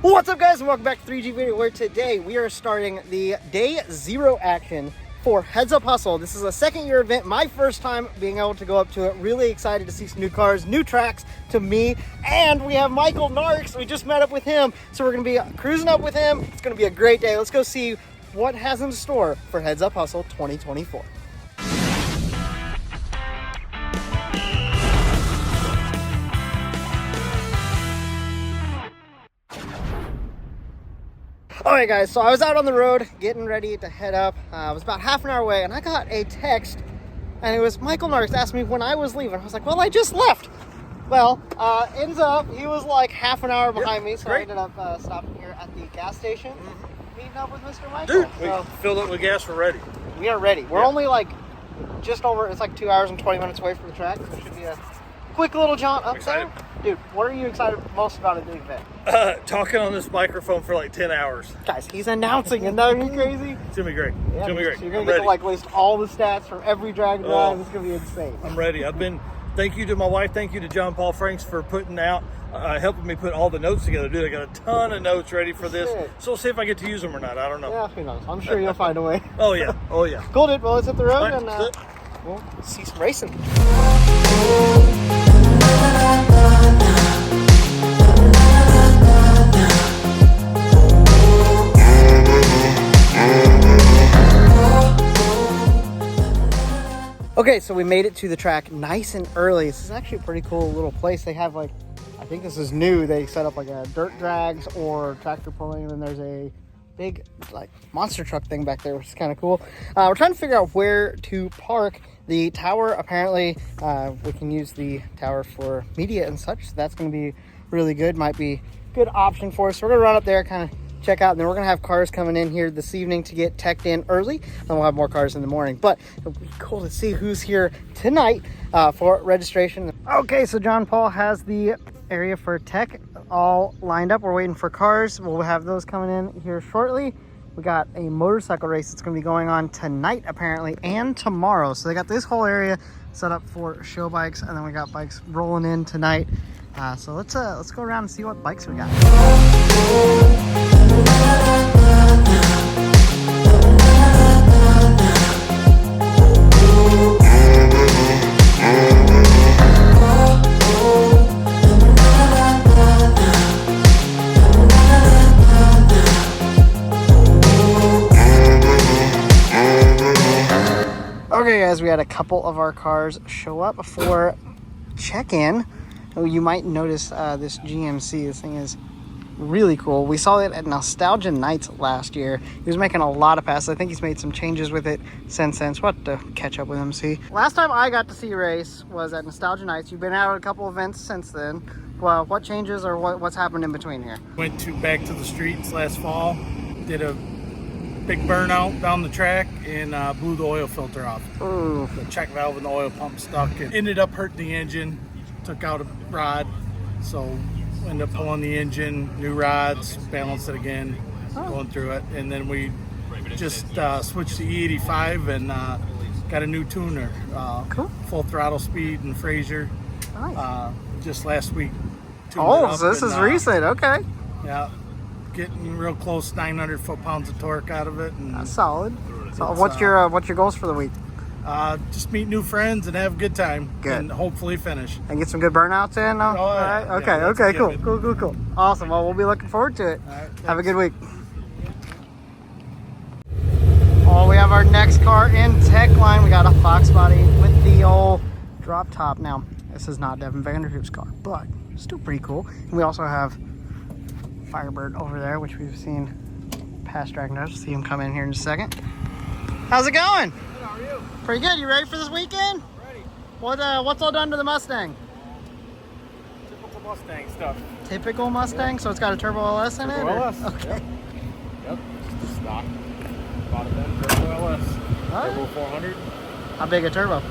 What's up, guys, and welcome back to 3G Video, where today we are starting the day 0 action for Heads Up Hustle. This is a second-year event, my first time being able to go up to it. Really excited to see some new cars, new tracks to me, and we have Michael Narks. We just met up with him, so we're going to be cruising up with him. It's going to be a great day. Let's go see what has in store for Heads Up Hustle 2024. Alright guys, so I was out on the road getting ready to head up. I was about half an hour away and I got a text and it was Michael Narks asked me when I was leaving. I was like, well, I just left. Well, ends up he was like half an hour behind me, so great. I ended up stopping here at the gas station, meeting up with Mr. Michael. Dude, we filled up with gas, we're ready. We are ready. We're only like just over, it's like 2 hours and 20 minutes away from the track. So it should be a quick little jaunt up there. Dude, what are you excited most about at the event? Talking on this microphone for like 10 hours. Guys, he's announcing, and that would be crazy. It's gonna be great. Yeah, it's gonna be great. So you're gonna get to like list all the stats from every drag and drive. It's gonna be insane. I'm ready. Thank you to my wife. Thank you to John Paul Franks for putting out, helping me put all the notes together. Dude, I got a ton of notes ready for this. So we'll see if I get to use them or not. I don't know. Yeah, who knows? I'm sure you'll find a way. Oh yeah. Oh yeah. Cool, dude. Well, let's hit the road Right, and we'll see some racing. Okay, so we made it to the track nice and early. This is actually a pretty cool little place. They have like, I think this is new. They set up like a dirt drags or tractor pulling, and then there's a big like monster truck thing back there, which is kind of cool. We're trying to figure out where to park. The tower, apparently, we can use the tower for media and such. So that's going to be really good. Might be a good option for us. So we're going to run up there, kind of check out, and then we're gonna have cars coming in here this evening to get teched in early, and we'll have more cars in the morning. But it'll be cool to see who's here tonight for registration. Okay, so John Paul has the area for tech all lined up. We're waiting for cars. We'll have those coming in here shortly. We got a motorcycle race that's gonna be going on tonight apparently, and tomorrow. So they got this whole area set up for show bikes, and then we got bikes rolling in tonight. So let's go around and see what bikes we got. Okay guys, we had a couple of our cars show up for check-in. You might notice this GMC. This thing is really cool. We saw it at Nostalgia Nights last year. He was making a lot of passes. I think he's made some changes with it since then. So we'll have to catch up with him, see. Last time I got to see a race was at Nostalgia Nights. You've been out at a couple events since then. Well, what changes or what's happened in between here? Went back to the streets last fall. Did a big burnout down the track and blew the oil filter off. Ooh. The check valve and the oil pump stuck. It ended up hurting the engine. Took out a rod, so ended up pulling the engine, new rods, balanced it again, going through it, and then we just switched to E85 and got a new tuner, cool. Full throttle speed and Fraser. Nice. Just last week. Oh, so this is recent. Okay. Yeah, getting real close, 900 foot-pounds of torque out of it. And that's solid. So what's your goals for the week? Just meet new friends and have a good time. Good. And hopefully finish. And get some good burnouts in? All right. Okay, yeah, okay, cool. Awesome. Well, we'll be looking forward to it. All right, have a good week. Oh, we have our next car in tech line. We got a Fox body with the old drop top. Now, this is not Devin Vanderhoof's car, but still pretty cool. And we also have Firebird over there, which we've seen past drag drives. See him come in here in a second. How's it going? How are you? Pretty good. You ready for this weekend? Ready. What's all done to the Mustang? Typical Mustang stuff. Typical Mustang, so it's got a Turbo LS in it? Turbo LS. Okay. Yep. Just a stock. Bought it then. Turbo LS. Turbo 400. How big a turbo?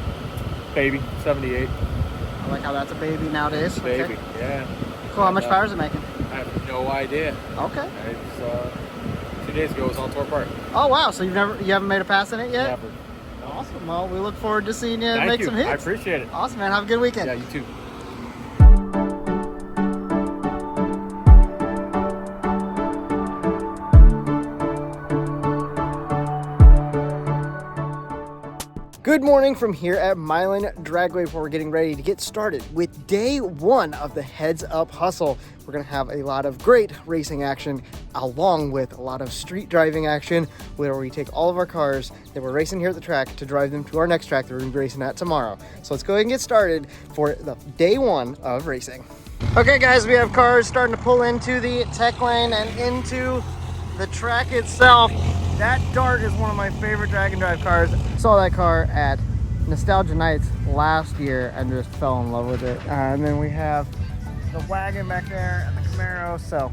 Baby. 78. I like how that's a baby nowadays. Baby. Okay. Yeah. Cool. How much power is it making? I have no idea. Okay. It's days ago, it was all tore apart. Oh wow! So you haven't made a pass in it yet? Never. Awesome. Well, we look forward to seeing you Thank make you. some hits. I appreciate it. Awesome, man. Have a good weekend. Yeah, you too. Good morning from here at Milan Dragway, where we're getting ready to get started with day one of the Heads Up Hustle. We're going to have a lot of great racing action along with a lot of street driving action where we take all of our cars that we're racing here at the track to drive them to our next track that we're going to be racing at tomorrow. So let's go ahead and get started for the day one of racing. Okay guys, we have cars starting to pull into the tech lane and into the track itself. That Dart is one of my favorite drag and drive cars. Saw that car at Nostalgia Nights last year and just fell in love with it. And then we have the wagon back there and the Camaro. So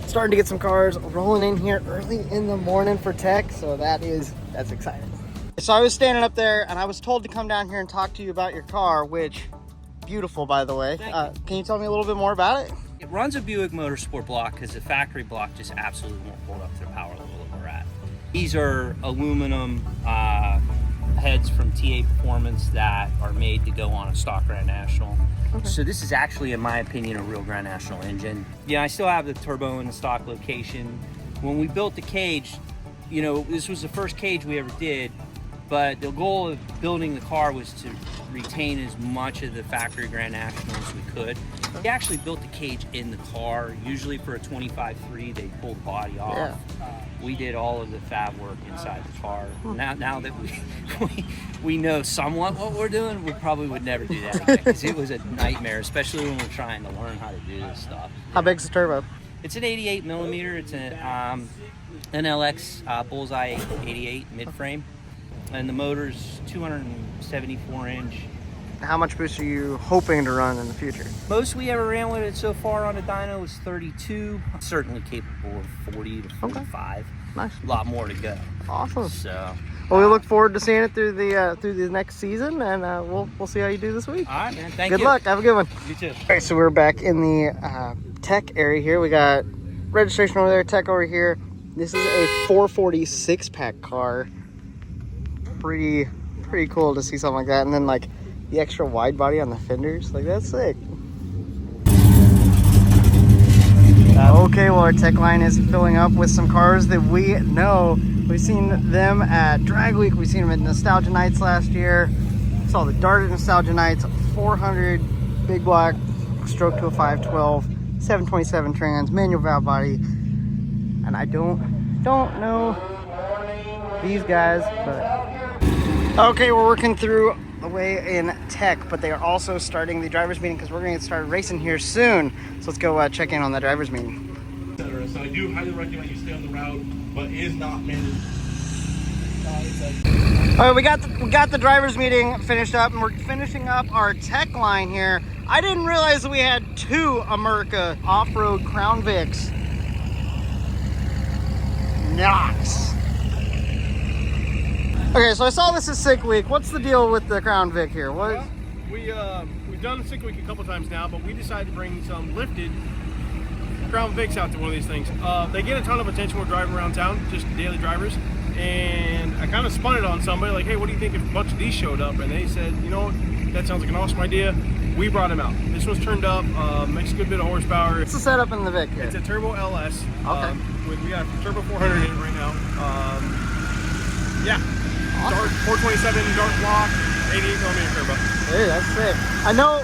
starting to get some cars rolling in here early in the morning for tech. So that's exciting. So I was standing up there and I was told to come down here and talk to you about your car, which beautiful, by the way. Can you tell me a little bit more about it? It runs a Buick Motorsport block because the factory block just absolutely won't hold up to the power level that we're at. These are aluminum heads from TA Performance that are made to go on a stock Grand National. Okay. So this is actually, in my opinion, a real Grand National engine. Yeah, I still have the turbo in the stock location. When we built the cage, you know, this was the first cage we ever did, but the goal of building the car was to retain as much of the factory Grand National as we could. We actually built the cage in the car. Usually for a 25.3, they pull the body off. Yeah. We did all of the fab work inside the car. Now that we know somewhat what we're doing, we probably would never do that again because it was a nightmare, especially when we're trying to learn how to do this stuff. How big's the turbo? It's an 88 millimeter. It's an NLX Bullseye 88 mid-frame, and the motor's 274 inch. How much boost are you hoping to run in the future? Most we ever ran with it so far on a dyno was 32. Certainly capable of 40 to 45. Okay. Nice. A lot more to go. Awesome. So, well, we look forward to seeing it through the next season, and we'll see how you do this week. All right, man. Thank you. Good luck. Have a good one. You too. All right, so we're back in the tech area here. We got registration over there, tech over here. This is a 440 6-pack car. Pretty cool to see something like that, and then like the extra wide body on the fenders, like that's sick. Okay, well our tech line is filling up with some cars that we know. We've seen them at Drag Week, we've seen them at Nostalgia Nights last year. Saw the Dart at Nostalgia Nights, 400 big block, stroke to a 512, 727 trans, manual valve body, and I don't know these guys, but okay, we're working through the way in tech, but they are also starting the drivers meeting because we're going to get started racing here soon. So let's go check in on the drivers meeting. So I do highly recommend you stay on the route, but it is not managed. All right, we got the drivers meeting finished up, and we're finishing up our tech line here. I didn't realize that we had two America off-road Crown Vics. Nice. Okay, so I saw this is Sick Week. What's the deal with the Crown Vic here? What? Well, we've done Sick Week a couple times now, but we decided to bring some lifted Crown Vics out to one of these things. They get a ton of attention when we're driving around town, just daily drivers. And I kind of spun it on somebody, like, hey, what do you think if a bunch of these showed up? And they said, you know, that sounds like an awesome idea. We brought them out. This one's turned up, makes a good bit of horsepower. What's the setup in the Vic here? It's a Turbo LS. Okay. We got Turbo 400 in it right now. Yeah. Awesome. Dart 427 Dart block, 88 millimeter turbo. Hey, that's sick. I know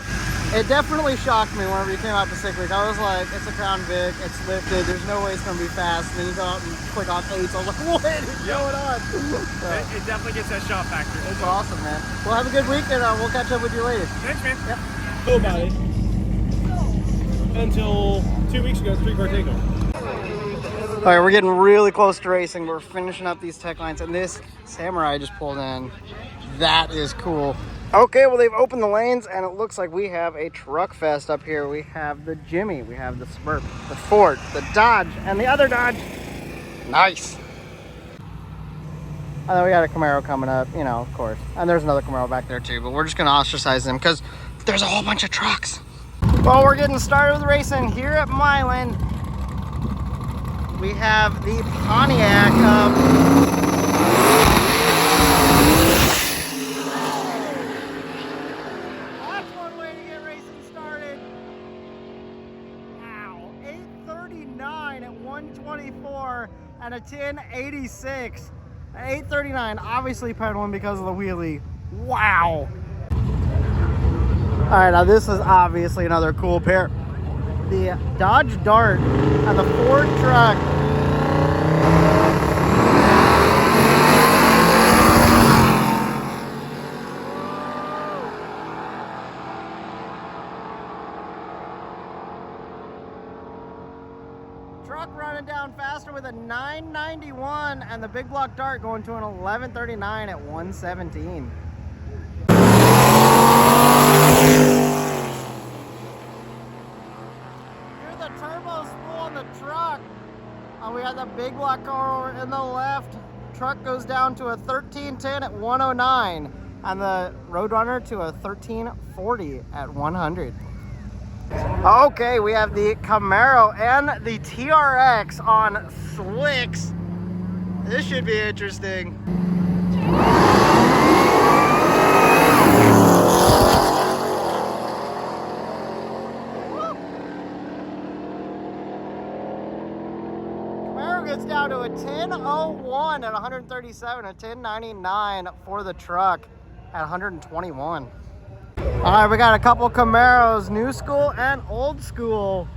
it definitely shocked me whenever you came out to Sick Week. I was like, it's a Crown Vic, it's lifted, there's no way it's going to be fast. And then you go out and click on 8s. I was like, what is going on? So, it definitely gets that shot factor. It's awesome, man. Well, have a good week, and we'll catch up with you later. Thanks, man. Yep. Know about it until 2 weeks ago, 3-car takeover. All right, we're getting really close to racing. We're finishing up these tech lines, and this Samurai just pulled in. That is cool. Okay, well, they've opened the lanes, and it looks like we have a truck fest up here. We have the Jimmy, we have the Smurf, the Ford, the Dodge, and the other Dodge. Nice. And then we got a Camaro coming up, you know, of course. And there's another Camaro back there, too, but we're just going to ostracize them because there's a whole bunch of trucks. Well, we're getting started with racing here at Milan. we have the Pontiac. That's one way to get racing started. Wow, 839 at 124 and a 1086. 839, obviously pedaling because of the wheelie. Wow. All right, now this is obviously another cool pair. The Dodge Dart and the Ford truck. Truck running down faster with a 991 and the big block Dart going to an 1139 at 117. Here's the turbo spool on the truck. We got the big block car over in the left. Truck goes down to a 1310 at 109 and the Roadrunner to a 1340 at 100. Okay, we have the Camaro and the TRX on slicks. This should be interesting. Camaro gets down to a 1001 at 137, a 1099 for the truck at 121. All right, we got a couple Camaros, new school and old school.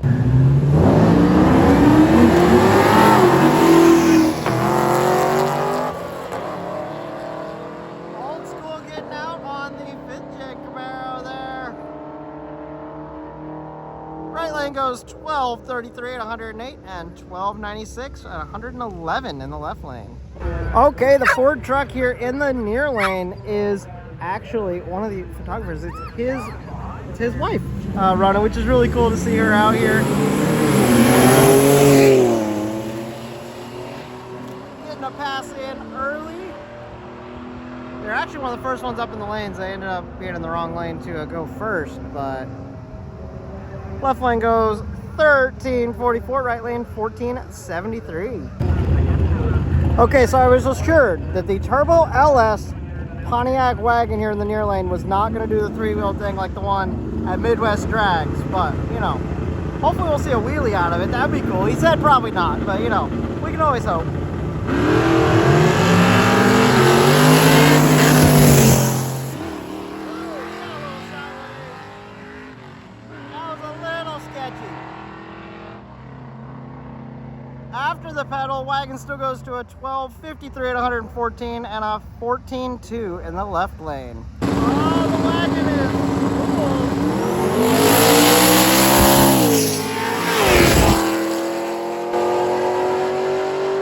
Old school getting out on the 5th gen Camaro there. Right lane goes 1233 at 108 and 1296 at 111 in the left lane. Okay, the Ford truck here in the near lane is actually one of the photographers. It's his wife running, which is really cool to see her out here. Getting a pass in early. They're actually one of the first ones up in the lanes. They ended up being in the wrong lane to go first, but left lane goes 1344, right lane 1473. Okay, so I was assured that the Turbo LS Pontiac wagon here in the near lane was not going to do the three-wheel thing like the one at Midwest Drags, but you know, hopefully we'll see a wheelie out of it. That'd be cool. He said probably not, but you know, we can always hope. That was a little sketchy. After the pedal, wagon still goes to a 1253 at 114 and a 14.2 in the left lane. Oh, the wagon is cool.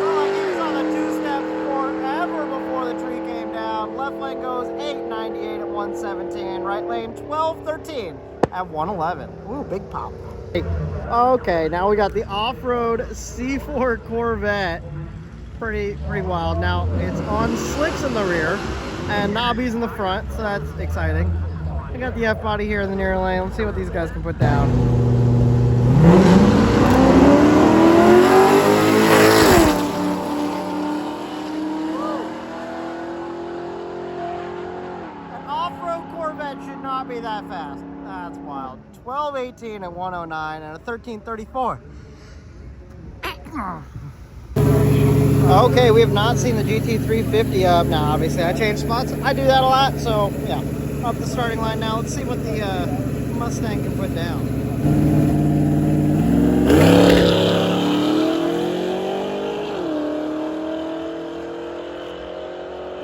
Oh, he was on a two-step forever before the tree came down. Left lane goes 898 at 117. Right lane 1213 at 111. Ooh, big pop. Okay, now we got the off-road C4 Corvette. Pretty wild. Now it's on slicks in the rear and knobbies in the front, so that's exciting. I got the F-body here in the near lane. Let's see what these guys can put down. An off-road Corvette should not be that fast. That's wild. 1218 at 109 and a 1334. Okay, we have not seen the GT350 up. Now, obviously, I change spots. I do that a lot, so yeah. Up the starting line now. Let's see what the Mustang can put down.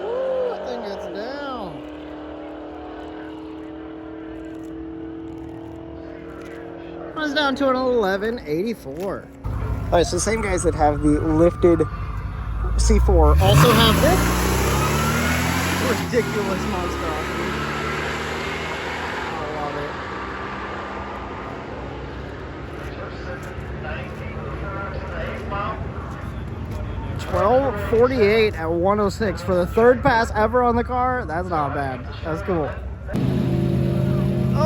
Ooh, that thing gets down. Runs down to an 1184. All right, so the same guys that have the lifted C4 also have this ridiculous monstrosity. I love it. 1248 at 106 for the third pass ever on the car. That's not bad. That's cool.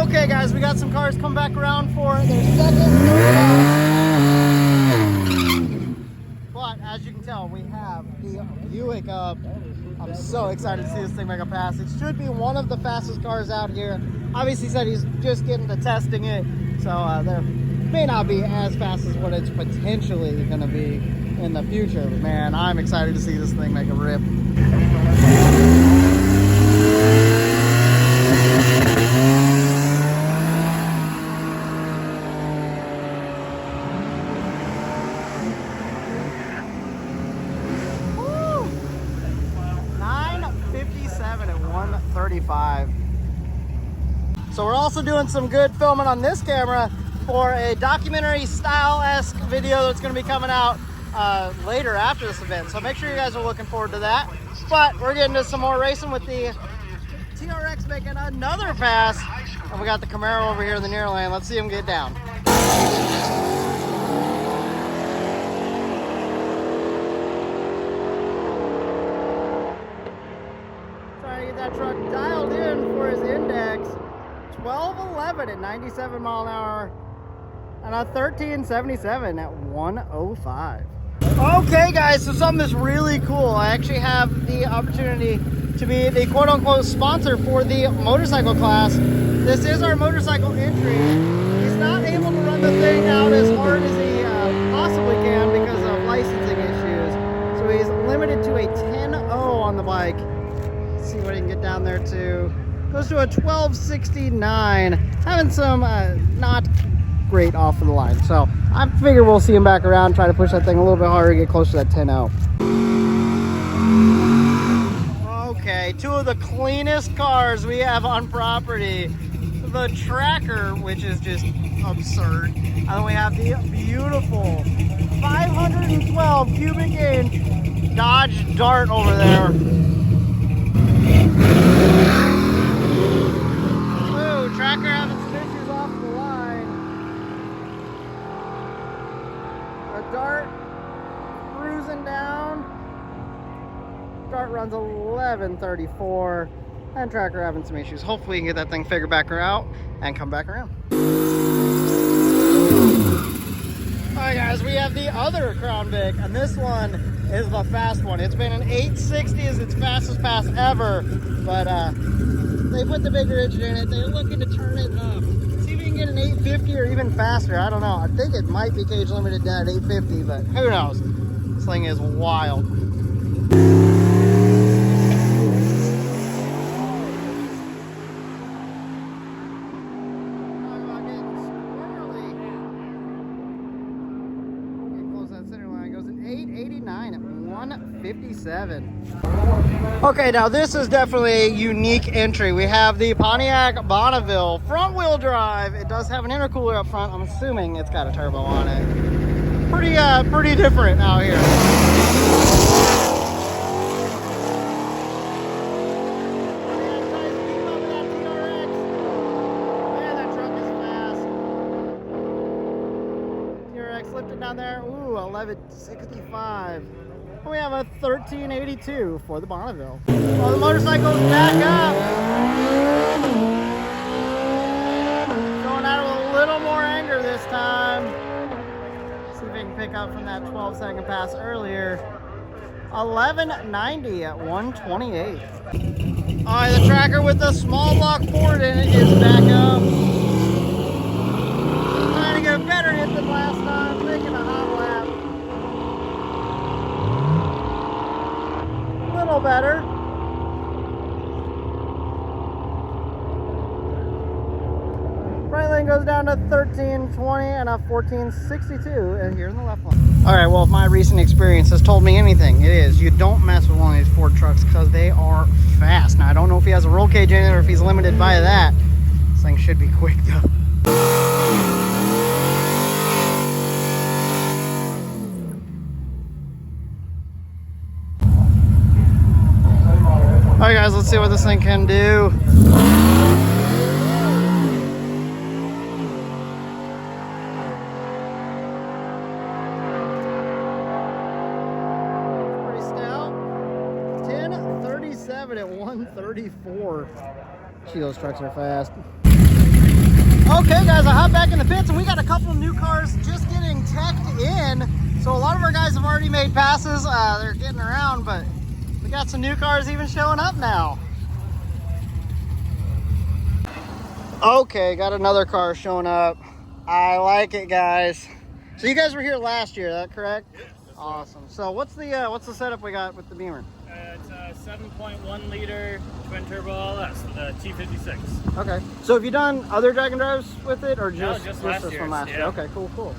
Okay, guys, we got some cars come back around for their second, third pass. as you can tell, we have the Buick up. I'm so excited to see this thing make a pass. It should be one of the fastest cars out here. Obviously said he's just getting to testing it, so there may not be as fast as what it's potentially going to be in the future. But man, I'm excited to see this thing make a rip. Woo! 9:57 at 1:35. So we're also doing some good filming on this camera for a documentary style-esque video that's going to be coming out later after this event. So make sure you guys are looking forward to that. But we're getting to some more racing with the TRX making another pass. And we got the Camaro over here in the near lane. Let's see him get down. Trying to get that truck dialed in for his index. 12:11 at 97 mile an hour and a 13:77 at 1:05. Okay guys, so something that's really cool. I actually have the opportunity to be the quote-unquote sponsor for the motorcycle class. This is our motorcycle entry. He's not able to run the thing out as hard as he possibly can because of licensing issues. So he's limited to a 10.0 on the bike. Let's see what he can get down there to. Goes to a 12:69, having some not great off of the line. So I figure we'll see him back around, try to push that thing a little bit harder, get close to that 10.0. Okay, two of the cleanest cars we have on property. The Tracker, which is just absurd. And then we have the beautiful 512 cubic inch Dodge Dart over there. Tracker having some issues off the line. A Dart cruising down. Dart runs 11:34. And Tracker having some issues. Hopefully we can get that thing figured back out and come back around. Alright guys, we have the other Crown Vic, and this one is the fast one. It's been an 860 as its fastest pass ever, but they put the bigger engine in it. They're looking to turn it up. See if we can get an 850 or even faster. I don't know. I think it might be cage limited down at 850, but who knows? This thing is wild. Okay, now this is definitely a unique entry. We have the Pontiac Bonneville front wheel drive. It does have an intercooler up front. I'm assuming it's got a turbo on it. Pretty different out here. Man, that truck is fast. TRX lifted down there. Ooh, 1165. We have a 1382 for the Bonneville. Oh, the motorcycle's back up. Going out of a little more anger this time. See if we can pick up from that 12-second pass earlier. 1190 at 128. All right, the Tracker with the small block Ford in it is back up. Trying to get a better hit than last time, making a hot lap. Little better. Right lane goes down to 1320 and a 1462 and here in the left lane. All right, well, if my recent experience has told me anything, it is you don't mess with one of these Ford trucks because they are fast. Now, I don't know if he has a roll cage in it or if he's limited by that. This thing should be quick though. All right, guys, let's see what this thing can do. Pretty stout. 1037 at 134. Gee, those trucks are fast. Okay, guys, I hop back in the pits, and we got a couple new cars just getting teched in. So a lot of our guys have already made passes. They're getting around, but we got some new cars even showing up now. Okay, got another car showing up. I like it, guys. So you guys were here last year, is that correct? Yes. Awesome. So what's the setup we got with the Beamer? It's a 7.1 liter twin turbo LS, the T56. Okay. So have you done other drag and drives with it, or No, just just this last one year's, last year? yeah. Okay, cool.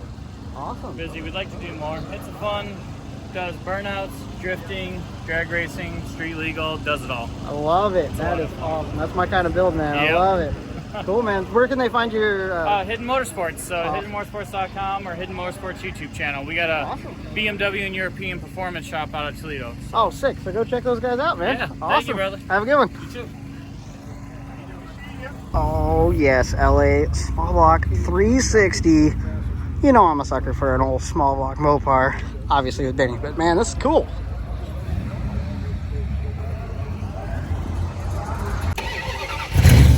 Awesome. Busy. We'd like to do more. It's a fun. Does burnouts, drifting, drag racing, street legal. Does it all. I love it. That is awesome. That's my kind of build, man. I Yep. love it. Cool, man. Where can they find your? Hidden Motorsports. So Awesome. hiddenmotorsports.com or Hidden Motorsports YouTube channel. We got a Awesome. BMW and European performance shop out of Toledo. So. Oh, sick. So go check those guys out, man. Yeah, Awesome. thank you, brother. Have a good one. You too. Oh, yes. LA small block 360. You know I'm a sucker for an old small block Mopar. Obviously with Benny, but man, this is cool.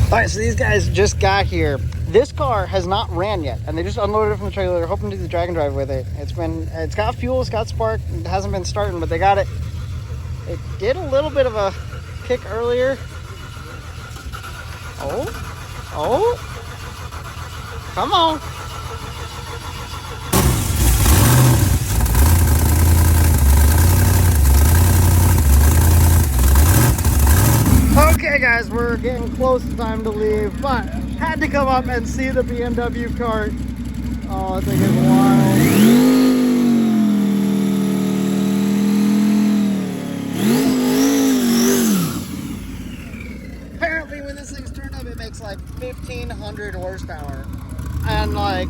All right, so these guys just got here. This car has not ran yet, and they just unloaded it from the trailer. They're hoping to do the drag and drive with it. It's got fuel, it's got spark. It hasn't been starting, but they got it. It did a little bit of a kick earlier. Oh, come on. Okay guys, we're getting close to time to leave, but had to come up and see the BMW cart. Oh, that thing is wild. Apparently when this thing's turned up, it makes like 1,500 horsepower. And like,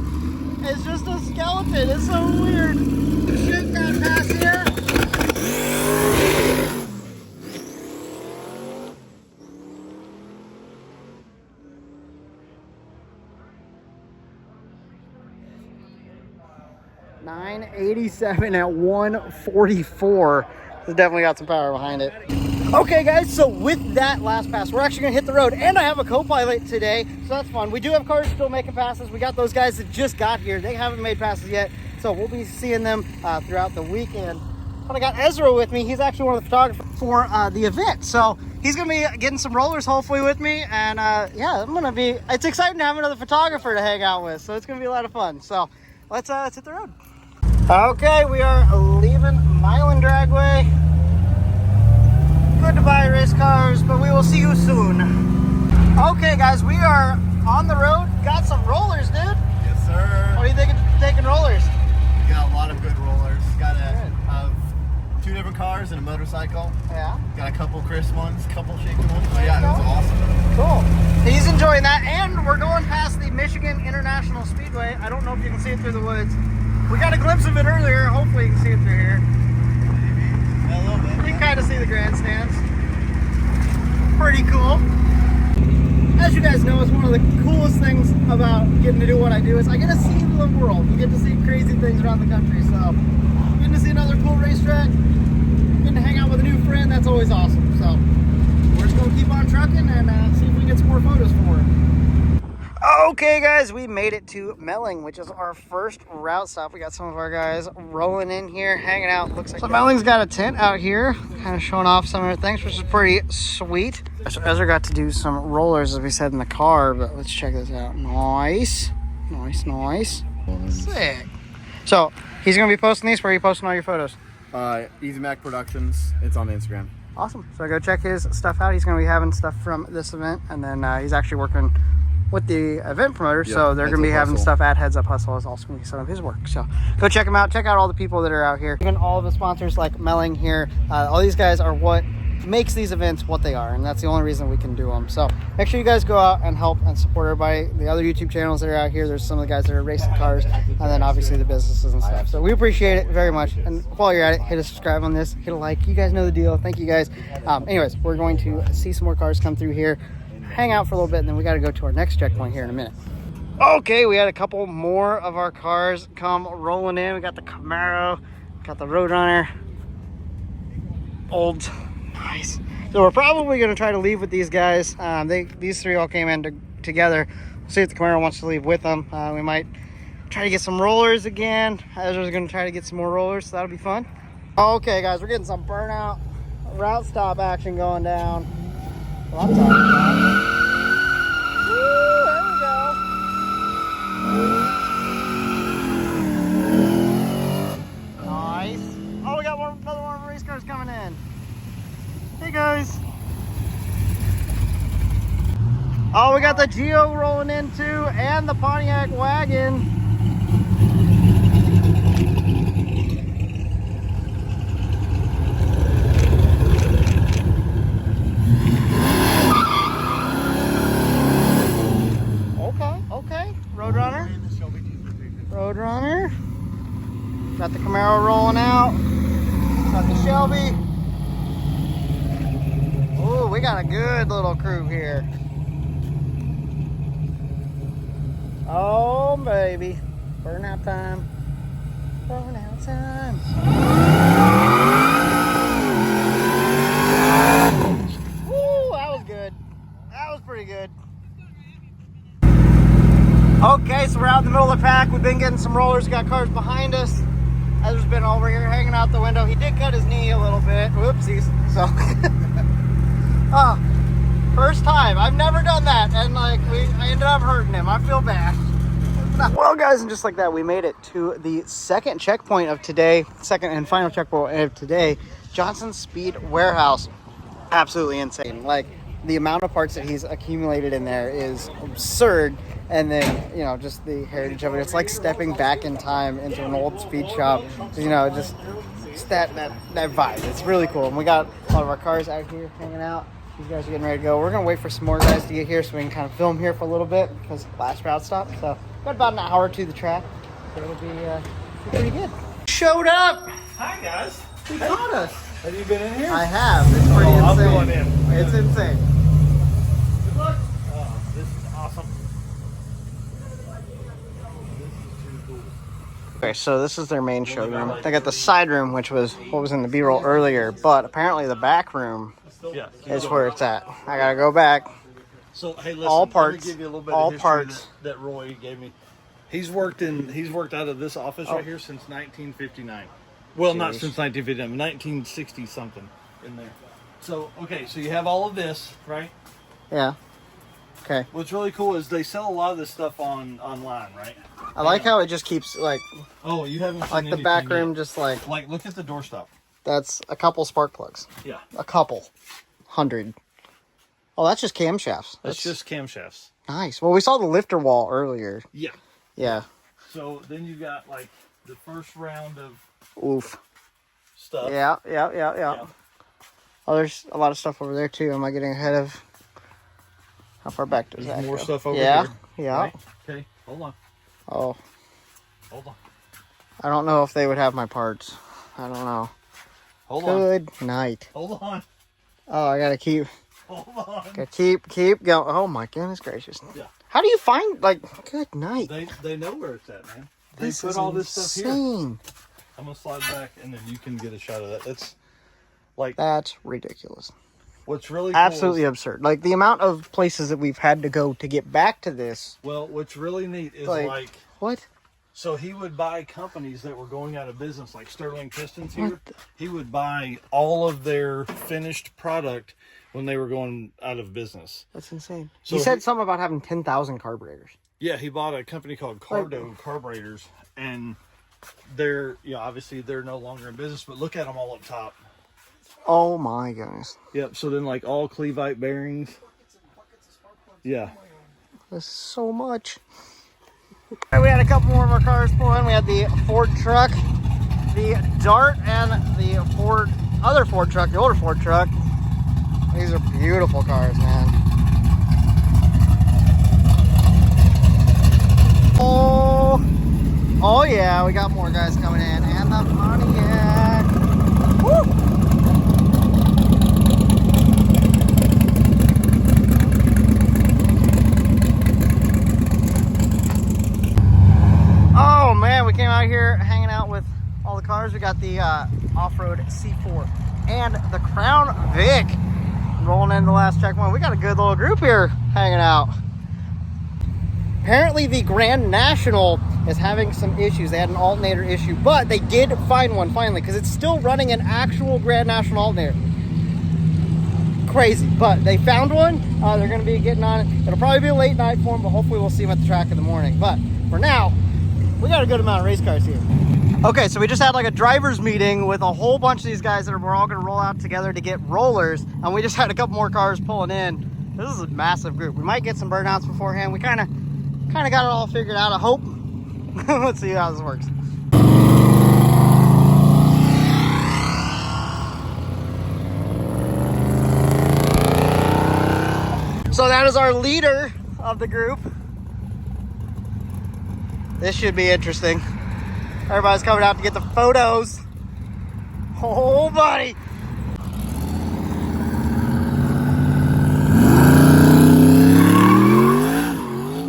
it's just a skeleton. It's so weird. Shoot that pass here. .987 at 144. It's definitely got some power behind it. Okay guys, so with that last pass, we're actually gonna hit the road, and I have a co-pilot today, so that's fun. We do have cars still making passes. We got those guys that just got here. They haven't made passes yet, so we'll be seeing them throughout the weekend. But I got Ezra with me. He's actually one of the photographers for the event, so he's gonna be getting some rollers hopefully with me, and yeah, it's exciting to have another photographer to hang out with, so it's gonna be a lot of fun. So let's hit the road. Okay, we are leaving Milan Dragway. Goodbye, race cars, but we will see you soon. Okay, guys, we are on the road. Got some rollers, dude. Yes, sir. What do you think of taking rollers? We got a lot of good rollers. Got two different cars and a motorcycle. Yeah. Got a couple crisp ones, couple shaky ones. But yeah, it was awesome. Cool. He's enjoying that, and we're going past the Michigan International Speedway. I don't know if you can see it through the woods. We got a glimpse of it earlier. Hopefully you can see it through here. Maybe. Yeah, a little bit. You can kind of see the grandstands. Pretty cool. As you guys know, it's one of the coolest things about getting to do what I do is I get to see the world. You get to see crazy things around the country. So getting to see another cool racetrack, getting to hang out with a new friend, that's always awesome. So we're just gonna keep on trucking and see if we can get some more photos for it. Okay guys, we made it to Melling, which is our first route stop. We got some of our guys rolling in here, hanging out. Looks like so Melling's got a tent out here, kind of showing off some of their things, which is pretty sweet. So Ezra got to do some rollers, as we said, in the car, but let's check this out. Nice. Sick. So he's gonna be posting these. Where are you posting all your photos? Easy Mac Productions. It's on Instagram. Awesome. So go check his stuff out. He's gonna be having stuff from this event, and then he's actually working with the event promoter, so they're going to be having stuff at Heads Up Hustle. Is also going to be some of his work, so go check him out. Check out all the people that are out here, even all of the sponsors like Melling here. All these guys are what makes these events what they are, and that's the only reason we can do them. So make sure you guys go out and help and support everybody. The other YouTube channels that are out here, there's some of the guys that are racing cars, and then obviously the businesses and stuff. So we appreciate it very much, and while you're at it, hit a subscribe on this, hit a like. You guys know the deal. Thank you guys. Anyways, we're going to see some more cars come through here, hang out for a little bit, and then we got to go to our next checkpoint here in a minute. Okay, we had a couple more of our cars come rolling in. We got the Camaro, got the Roadrunner, old, nice. So we're probably going to try to leave with these guys. These three all came in together. We'll see if the Camaro wants to leave with them. We might try to get some rollers again. Ezra's gonna try to get some more rollers, so that'll be fun. Okay, guys, we're getting some burnout route stop action going down. Well, I'm talking about. Woo, there we go. Nice. Oh, we got another one of the race cars coming in. Hey, guys. Oh, we got the Geo rolling in too, and the Pontiac wagon. Okay. Roadrunner. Got the Camaro rolling out. Got the Shelby. Oh, we got a good little crew here. Oh, baby. Burnout time. Burnout time. Woo, that was good. That was pretty good. Okay, so we're out in the middle of the pack. We've been getting some rollers. Got cars behind us. Ezra's been over here hanging out the window. He did cut his knee a little bit. Whoopsies. So, first time. I've never done that. And like, I ended up hurting him. I feel bad. Well, guys, and just like that, we made it to the second checkpoint of today. Second and final checkpoint of today. Johnson Speed Warehouse. Absolutely insane. Like, the amount of parts that he's accumulated in there is absurd. And then, you know, just the heritage of it. It's like stepping back in time into an old speed shop. You know, just that vibe. It's really cool. And we got a lot of our cars out here hanging out. These guys are getting ready to go. We're going to wait for some more guys to get here so we can kind of film here for a little bit because last route stop. So, got about an hour to the track. So it'll be pretty good. Showed up! Hi, guys. He caught us. Have you been in here? I have. It's pretty insane. I'm going in. It's insane. Good luck. Oh, this is awesome. Okay, so this is their main showroom. They got the side room, which was what was in the B-roll earlier, but apparently the back room is where it's at. I gotta go back. So hey, listen, all parts, let me give you a little bit all of history parts. that Roy gave me. He's worked out of this office right here since 1959. Well, not since 1959, 1960 something in there. So okay, so you have all of this, right? Yeah. Okay. What's really cool is they sell a lot of this stuff online, right? I like how it just keeps like. Oh, you haven't seen like the back room, yet. Just like look at the doorstop. That's a couple spark plugs. Yeah. A couple. 100. Oh, that's just camshafts. That's just camshafts. Nice. Well, we saw the lifter wall earlier. Yeah. Yeah. So then you got like the first round of oof stuff. Yeah. Oh, there's a lot of stuff over there too. Am I getting ahead of? How far back does that more go? stuff over here. Yeah. Right? Okay. Hold on. Oh. Hold on. I don't know if they would have my parts. I don't know. Hold on. Good night. Hold on. Oh, I gotta keep. Hold on. Gotta keep going. Oh my goodness gracious. Yeah. How do you find good night? They know where it's at, man. They This put is all this stuff here. insane. I'm gonna slide back and then you can get a shot of that. That's ridiculous. What's really cool absolutely absurd. Like the amount of places that we've had to go to get back to this. Well, what's really neat is what? So he would buy companies that were going out of business, like Sterling Pistons here. He would buy all of their finished product when they were going out of business. That's insane. So he said something about having 10,000 carburetors. Yeah, he bought a company called Cardo Carburetors, and they're obviously they're no longer in business. But look at them all up top. Oh my goodness. Yep. So then like all Clevite bearings. Yeah. This is so much. We had a couple more of our cars pull in. We had the Ford truck, the Dart, and the other Ford truck, the older Ford truck. These are beautiful cars, man. Oh yeah, we got more guys coming in, and the Pontiac. Woo! Oh man, we came out here hanging out with all the cars. We got the off-road C4 and the Crown Vic rolling in the last checkpoint. We got a good little group here hanging out. Apparently the Grand National is having some issues. They had an alternator issue, but they did find one finally because it's still running an actual Grand National alternator. Crazy, but they found one. They're going to be getting on it. It'll probably be a late night for them, but hopefully we'll see them at the track in the morning. But for now, we got a good amount of race cars here. Okay, so we just had like a driver's meeting with a whole bunch of these guys that we're all going to roll out together to get rollers, and we just had a couple more cars pulling in. This is a massive group. We might get some burnouts beforehand. We kind of got it all figured out, I hope. Let's see how this works. So that is our leader of the group. This should be interesting. Everybody's coming out to get the photos. Oh, buddy.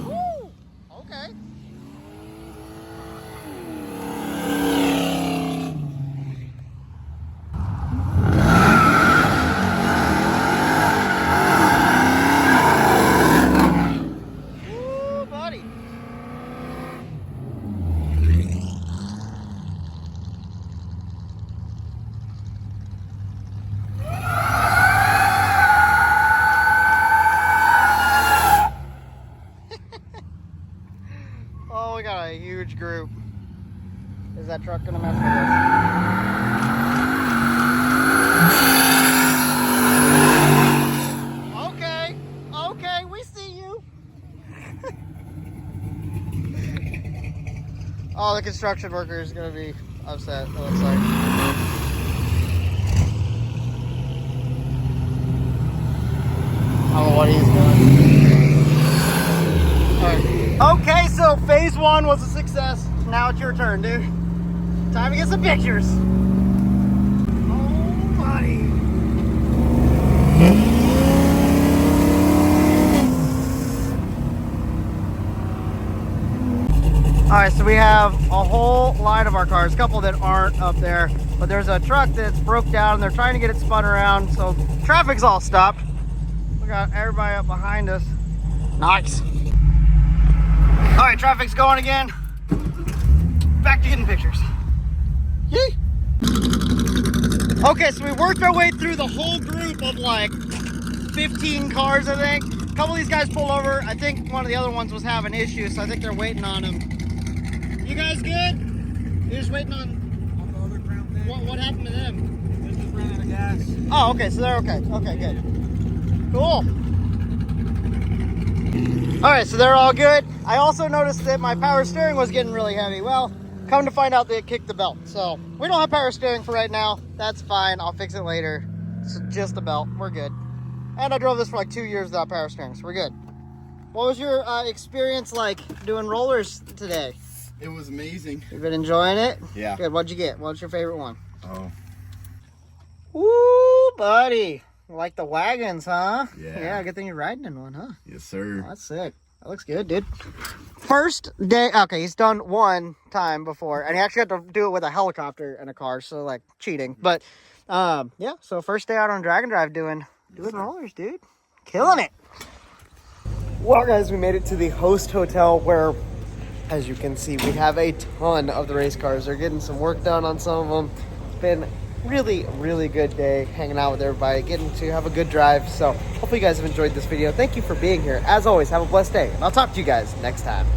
Woo. Okay. Woo, buddy. Oh, we got a huge group. Is that truck gonna mess with us? Okay, okay, we see you. Oh, the construction worker is gonna be upset, it looks like. I don't know what he's doing. All right. Okay, so phase one was a success. Now it's your turn, dude. Time to get some pictures. Oh, buddy. All right, so we have a whole line of our cars, a couple that aren't up there, but there's a truck that's broke down and they're trying to get it spun around, so traffic's all stopped. We got everybody up behind us. Nice. All right, traffic's going again. Back to getting pictures. Yay! Okay, so we worked our way through the whole group of like 15 cars, I think. A couple of these guys pulled over. I think one of the other ones was having issues, so I think they're waiting on them. You guys good? You're just waiting on the other Crown Vic. What happened to them? They just ran out of gas. Oh, okay, so they're okay. Okay, good. Cool. All right, so they're all good. I also noticed that my power steering was getting really heavy. Well, come to find out they kicked the belt. So we don't have power steering for right now. That's fine, I'll fix it later. It's just a belt, we're good. And I drove this for like 2 years without power steering, so we're good. What was your experience like doing rollers today? It was amazing. You've been enjoying it? Yeah. Good, what'd you get? What's your favorite one? Oh. Woo, buddy. You like the wagons, huh? Yeah. Yeah, good thing you're riding in one, huh? Yes, sir. Oh, that's sick. That looks good, dude. First day, okay, he's done one time before, and he actually had to do it with a helicopter and a car, so like cheating. But yeah, so first day out on Drag and Drive doing rollers, dude. Killing it. Well, guys, we made it to the host hotel where, as you can see, we have a ton of the race cars. They're getting some work done on some of them. It's been really good day hanging out with everybody, getting to have a good drive. So hopefully you guys have enjoyed this video. Thank you for being here. As always, have a blessed day, and I'll talk to you guys next time.